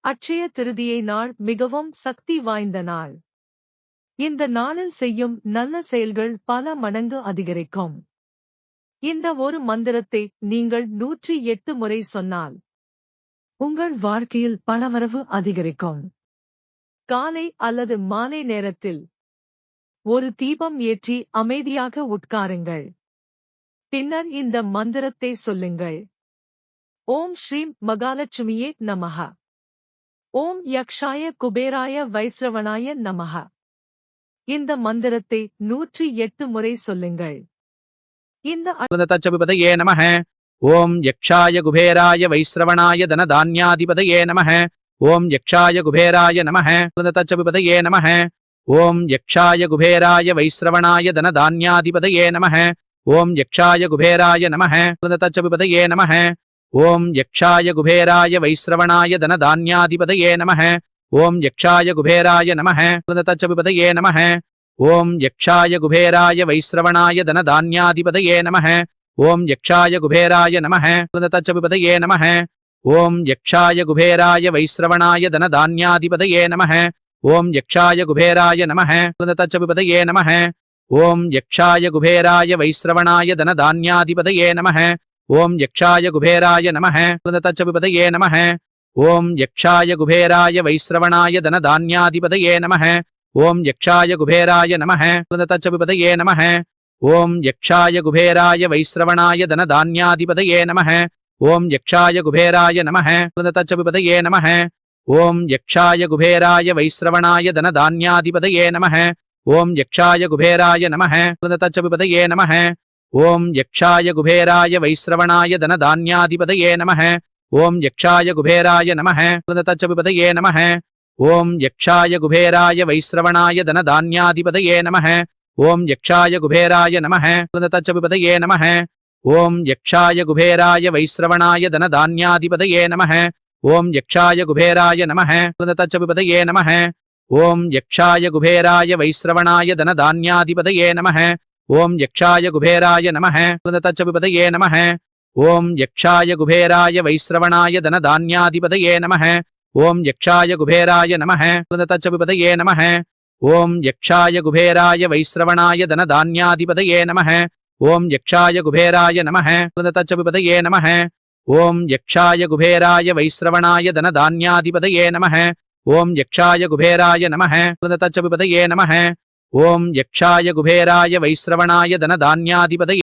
அட்சய திருதியை நாள் மிகவும் சக்தி வாய்ந்த நாள். இந்த நாளில் செய்யும் நல்ல செயல்கள் பல மடங்கு அதிகரிக்கும். இந்த ஒரு மந்திரத்தை நீங்கள் 108 முறை சொன்னால் உங்கள் வாழ்க்கையில் பணவரவு அதிகரிக்கும். காலை அல்லது மாலை நேரத்தில் ஒரு தீபம் ஏற்றி அமைதியாக உட்காருங்கள். பின்னர் இந்த மந்திரத்தை சொல்லுங்கள். ஓம் ஸ்ரீம் மகாலட்சுமியே நமஹ. ஓம் யக்ஷாய குபேராய வைஸ்ரவணாய நமஹ. இந்த மந்திரத்தை 108 முறை சொல்லுங்கள். இந்த தச்சபிபதயே நமஹ. ஓம் யக்ஷாய குபேராய வைஸ்ரவணாய தனதான்யாதிபதயே நமஹ. ஓம் யக்ஷாய குபேராய நமஹ. தச்சபிபதயே நமஹ. ஓம் யக்ஷாய குபேராய வைஸ்ரவணாய தனதான்யாதிபதயே நமஹ. ஓம் யக்ஷாய குபேராய நமஹ. தச்சபிபதயே நமஹ. ஓம் யக்ஷாய குபேராய வைஸ்ரவணாய தனதான்யாதிபதயே நமஹ. ஓம் யக்ஷாய குபேராய நமஹ. தச்சபிபதயே நமஹ. ஓம் யக்ஷாய குபேராய வைஸ்ரவணாய தனதான்யாதிபதயே நமஹ. ஓம் யக்ஷாய குபேராய நமஹ. தச்சபிபதயே நமஹ. ஓம் யக்ஷாய குபேராய வைஸ்ரவணாய தனதான்யாதிபதயே நமஹ. ஓம் யக்ஷாய குபேராய நமஹ. தச்சபிபதயே நமஹ. ஓம் யக்ஷாய குபேராய வைஸ்ரவணாய தனதான்யாதிபதயே நமஹ. ஓம் யக்ஷாய குபேராய நமஹ. தச்சபிபதயே நமஹ. ஓம் யக்ஷாய குபேராய வைஸ்ரவணாய தனதான்யாதிபதயே நமஹ. ஓம் யக்ஷாய குபேராய நமஹ. தச்சபிபதயே நமஹ. ஓம் யக்ஷாய குபேராய வைஸ்ரவணாய தனதான்யாதிபதயே நமஹ. ஓம் யக்ஷாய குபேராய நமஹ. தச்சபிபதயே நமஹ. ஓம் யக்ஷாய குபேராய வைஸ்ரவணாய தனதான்யாதிபதயே நமஹ. ஓம் யக்ஷாய குபேராய நமஹ. தச்சபிபதயே நமஹ. ஓம் யக்ஷாய குபேராய வைஸ்ரவணாய தனதான்யாதிபதயே நமஹ. ஓம் யக்ஷாய குபேராய நமஹ. தச்சபிபதயே நமஹ. ஓம் யக்ஷாய குபேராய வைஸ்ரவணாய தனதான்யாதிபதயே நமஹ. ஓம் யக்ஷாய குபேராய நமஹ. தச்சபிபதயே நமஹ. ஓம் யக்ஷாய குபேராய வைஸ்ரவணாய தனதான்யாதிபதயே நமஹ. ஓம் யக்ஷாய குபேராய நமஹ. தச்சபிபதயே நமஹ. ஓம் யக்ஷாய குபேராய வைஸ்ரவணாய தனதான்யாதிபதயே நமஹ. ஓம் யக்ஷாய குபேராய நமஹ. தச்சபிபதயே நமஹ. ஓம் யக்ஷாய குபேராய வைஸ்ரவணாய தனதான்யாதிபதயே நமஹ. ஓம் யக்ஷாய குபேராய நமஹ. தச்சபிபதயே நமஹ. ஓம் யக்ஷாய குபேராய வைஸ்ரவணாய தனதான்யாதிபதயே நமஹ. ஓம் யக்ஷாய குபேராய நமஹ. தச்சபிபதயே நமஹ. ஓம் யக்ஷாய குபேராய வைஸ்ரவணாய தனதான்யாதிபதயே நமஹ. ஓம் யக்ஷாய குபேராய நமஹ. தச்சபிபதயே நமஹ. ஓம் யக்ஷாய குபேராய வைஸ்ரவணாய தனதான்யாதிபதயே